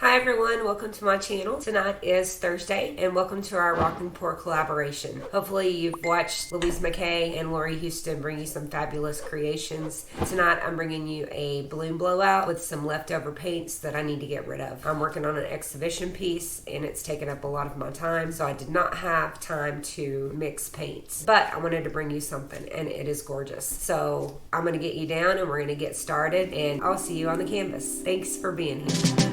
Hi everyone, welcome to my channel. Tonight is Thursday and welcome to our Rock and Pour collaboration. Hopefully you've watched Louise McKay and Lori Houston bring you some fabulous creations. Tonight I'm bringing you a balloon blowout with some leftover paints that I need to get rid of. I'm working on an exhibition piece and it's taken up a lot of my time, so I did not have time to mix paints. But I wanted to bring you something and it is gorgeous. So I'm going to get you down and we're going to get started and I'll see you on the canvas. Thanks for being here.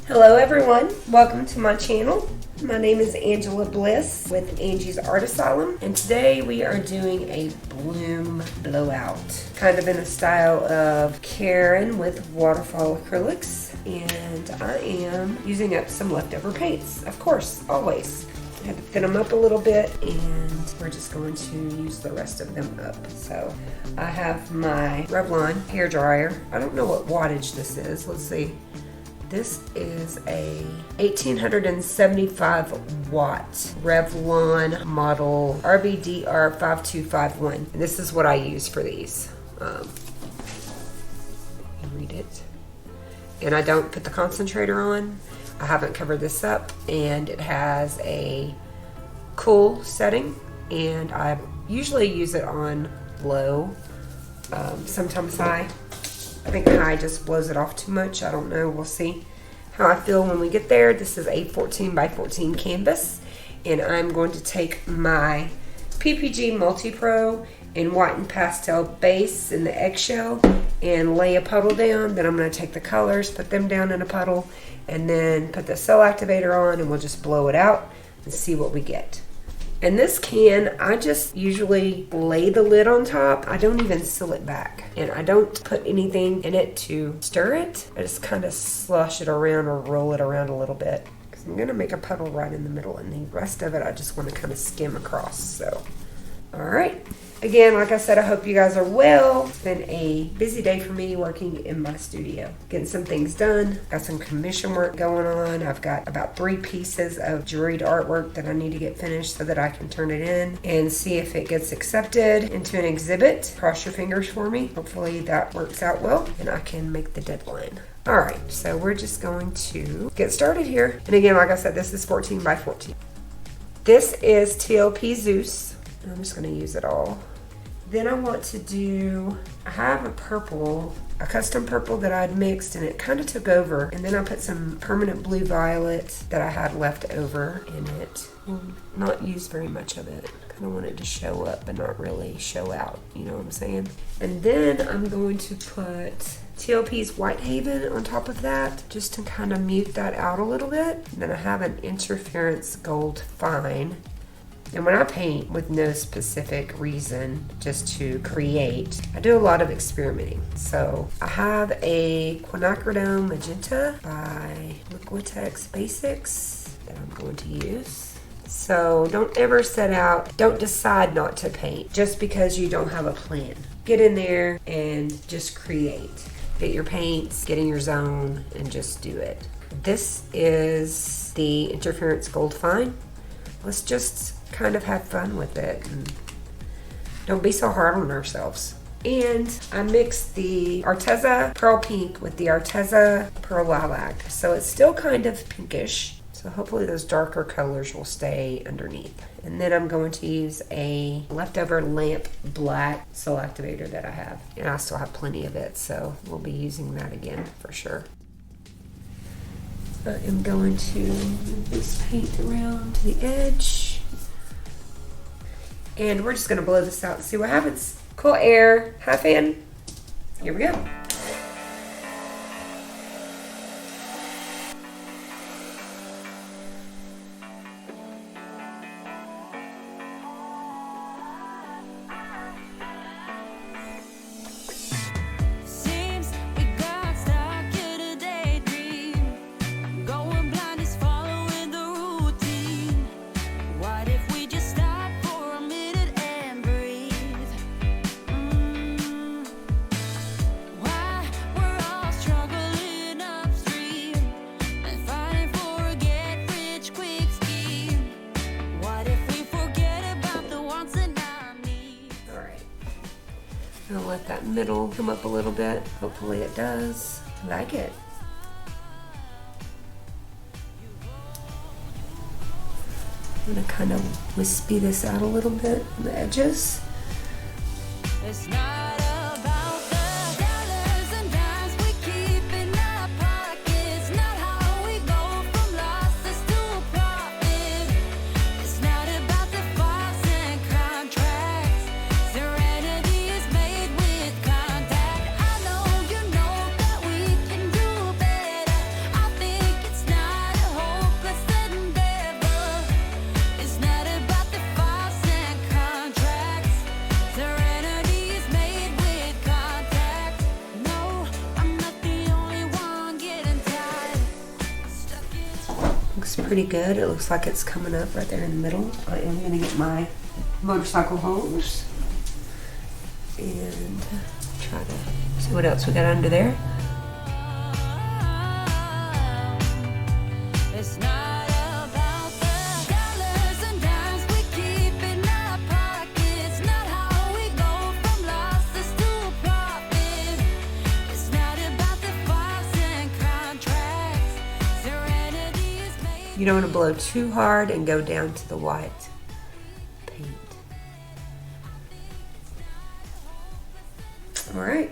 Hello everyone, welcome to my channel. My name is AngeliaBliss with Angiesartasylum, and today we are doing a bloom blowout, kind of in the style of Karen with waterfall acrylics, and I am using up some leftover paints, of course, always. I had to thin them up a little bit and we're just going to use the rest of them up. So I have my Revlon hair dryer. I don't know what wattage this is, let's see. This is a 1875 watt Revlon model RBDR 5251. And this is what I use for these. Read it. And I don't put the concentrator on. I haven't covered this up, and it has a cool setting, and I usually use it on low, sometimes high. I think high just blows it off too much. I don't know. We'll see how I feel when we get there. This is a 14 by 14 canvas, and I'm going to take my PPG Multi-Pro in white and pastel base in the Eggshell and lay a puddle down. Then I'm going to take the colors, put them down in a puddle, and then put the cell activator on, and we'll just blow it out and see what we get. And this can, I just usually lay the lid on top. I don't even seal it back. And I don't put anything in it to stir it. I just kind of slush it around or roll it around a little bit. Because I'm going to make a puddle right in the middle, and the rest of it I just want to kind of skim across. So, all right. Again, like I said, I hope you guys are well. It's been a busy day for me working in my studio, getting some things done. Got some commission work going on. I've got about 3 pieces of juried artwork that I need to get finished so that I can turn it in and see if it gets accepted into an exhibit. Cross your fingers for me. Hopefully that works out well and I can make the deadline. All right, so we're just going to get started here. And again, like I said, this is 14 by 14. This is TLP Zeus. I'm just going to use it all. Then I want to do, I have a purple, a custom purple that I'd mixed and it kind of took over. And then I put some permanent blue violet that I had left over in it. Not use very much of it. Kind of want it to show up but not really show out, you know what I'm saying? And then I'm going to put TLP's Whitehaven on top of that just to kind of mute that out a little bit. And then I have an Interference Gold Fine. And when I paint with no specific reason, just to create, I do a lot of experimenting. So I have a Quinacridone Magenta by Liquitex Basics that I'm going to use. So don't ever set out, don't decide not to paint just because you don't have a plan. Get in there and just create. Get your paints, get in your zone, and just do it. This is the Interference Gold Fine. Let's just kind of have fun with it and don't be so hard on ourselves. And I mixed the Arteza Pearl Pink with the Arteza Pearl Lilac, so it's still kind of pinkish, so hopefully those darker colors will stay underneath. And then I'm going to use a leftover lamp black cell activator that I have, and I still have plenty of it, so we'll be using that again for sure. I am going to move this paint around to the edge. And we're just going to blow this out and see what happens. Cool air, half in. Here we go. Why that middle come up a little bit. Hopefully it does. I like it. I'm gonna kind of wispy this out a little bit on the edges. It's not about the dollars and dimes we keep in our pockets, not how we go from losses to profit. It's not about the files and contracts. Serenity is made with contact. I know you know that we can do better. I think it's not a hopeless endeavor. It's not about the files and contracts. Serenity is made with contact. No, I'm not the only one getting tired. Stuck in. Looks pretty good. It looks like it's coming up right there in the middle. I am gonna get my motorcycle hose and try to see what else we got under there. It's not about the dollars and dimes we keep in our pockets, not how we go from losses to profit. It's not about the files and contracts. Serenity is made. You don't want to blow too hard and go down to the white paint. All right,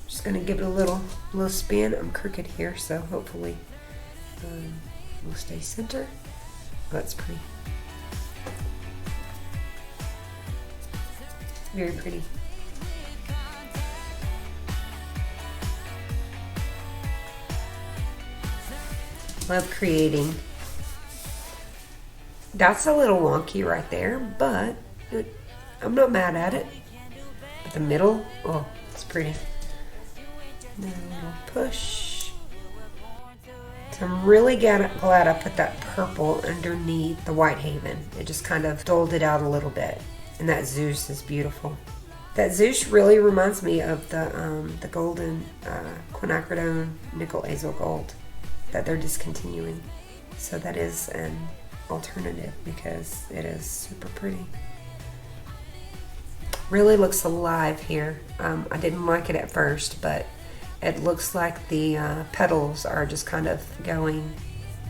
just gonna give it a little spin. I'm crooked here, so hopefully we'll stay center. Oh, that's pretty. Very pretty. Love creating. That's a little wonky right there, but I'm not mad at it. But the middle, oh, it's pretty. And then a little push. So I'm really glad I put that purple underneath the Whitehaven. It just kind of dulled it out a little bit. And that Zeus is beautiful. That Zeus really reminds me of the golden Quinacridone nickel azo gold that they're discontinuing. So that is an alternative because it is super pretty. Really looks alive here. I didn't like it at first, but it looks like the petals are just kind of going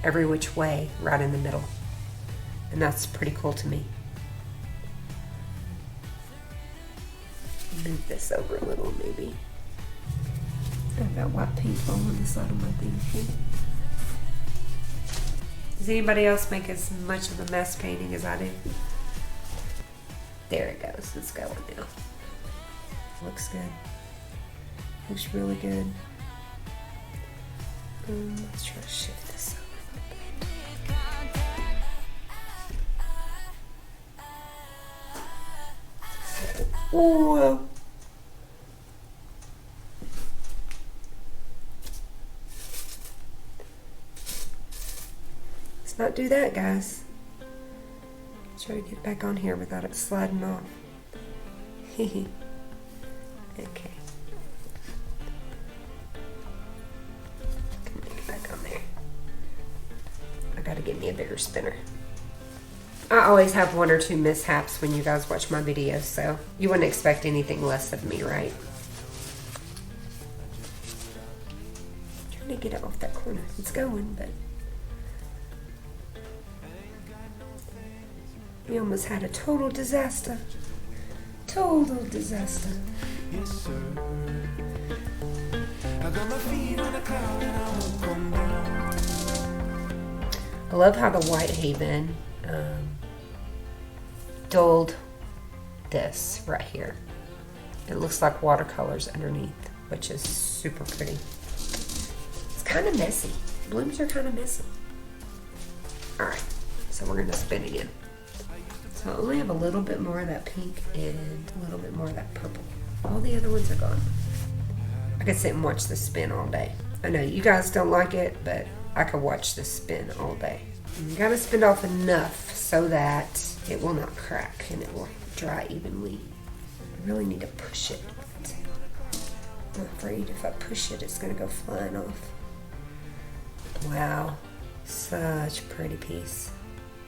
every which way right in the middle. And that's pretty cool to me. Move this over a little maybe. I've got white paint all on the side of my thing here. Does anybody else make as much of a mess painting as I do? There it goes. It's going now. Looks good. Looks really good. Let's try to shift this over a little bit. Oh. Let's not do that, guys. Try to get back on here without it sliding off. Okay. Get back on there. I gotta get me a bigger spinner. I always have one or two mishaps when you guys watch my videos, so you wouldn't expect anything less of me, right? I'm trying to get it off that corner. It's going, but we almost had a total disaster. Total disaster. Yes, sir. I got my feet on a cloud and I won't come down. I love how the Whitehaven dulled this right here. It looks like watercolors underneath, which is super pretty. It's kind of messy. Blooms are kind of messy. All right, so we're gonna spin again. So I only have a little bit more of that pink and a little bit more of that purple. All the other ones are gone. I could sit and watch this spin all day. I know you guys don't like it, but I could watch this spin all day. You gotta spin off enough so that it will not crack and it will dry evenly. I really need to push it. I'm afraid if I push it, it's gonna go flying off. Wow, such a pretty piece.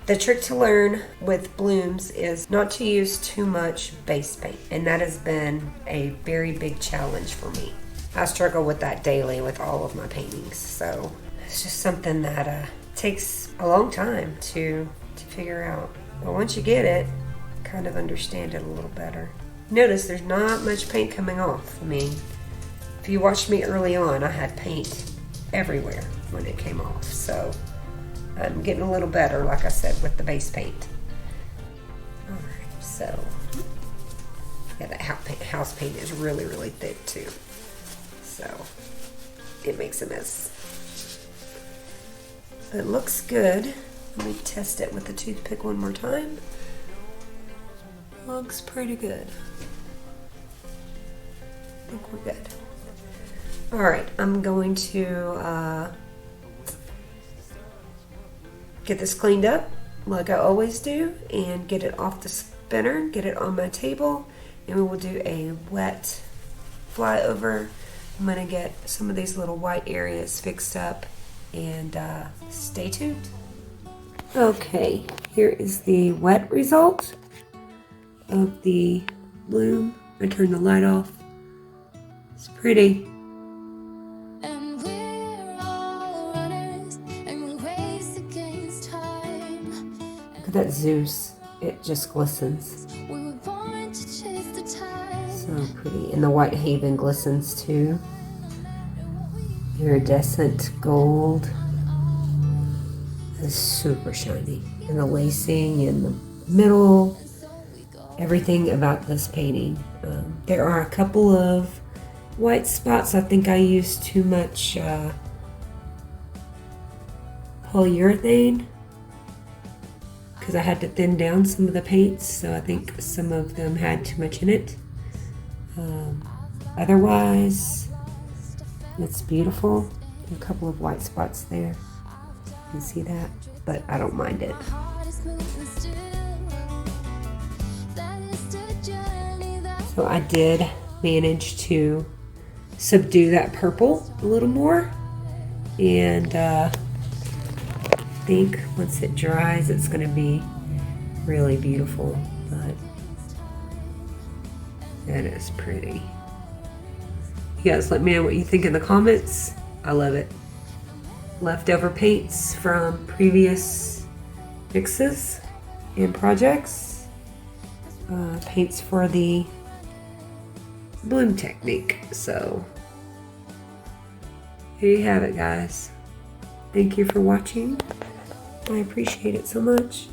The trick to learn with blooms is not to use too much base paint, and that has been a very big challenge for me. I struggle with that daily with all of my paintings, so it's just something that takes a long time to figure out. But once you get it, kind of understand it a little better. Notice there's not much paint coming off. I mean, if you watched me early on, I had paint everywhere when it came off, so I'm getting a little better, like I said, with the base paint. Alright, so yeah, that house paint is really, really thick too. So it makes a mess. It looks good. Let me test it with the toothpick one more time. Looks pretty good. I think we're good. Alright, I'm going to get this cleaned up like I always do and get it off the spinner, get it on my table, and we will do a wet flyover. I'm going to get some of these little white areas fixed up, and stay tuned. Okay, here is the wet result of the bloom. I turn the light off. It's pretty. And we're all runners, and we race against time. Look at that Zeus. It just glistens. We were born to chase the tide. So pretty. And the Whitehaven glistens too. Iridescent gold. It's super shiny. And the lacing in the middle. Everything about this painting. There are a couple of white spots. I think I used too much polyurethane because I had to thin down some of the paints, so I think some of them had too much in it. Otherwise, it's beautiful. A couple of white spots there. You can see that, but I don't mind it. So I did manage to subdue that purple a little more, and I think once it dries it's going to be really beautiful. But that is pretty. You guys let me know what you think in the comments. I love it. Leftover paints from previous mixes and projects. Paints for the bloom technique. So here you have it, guys. Thank you for watching. I appreciate it so much.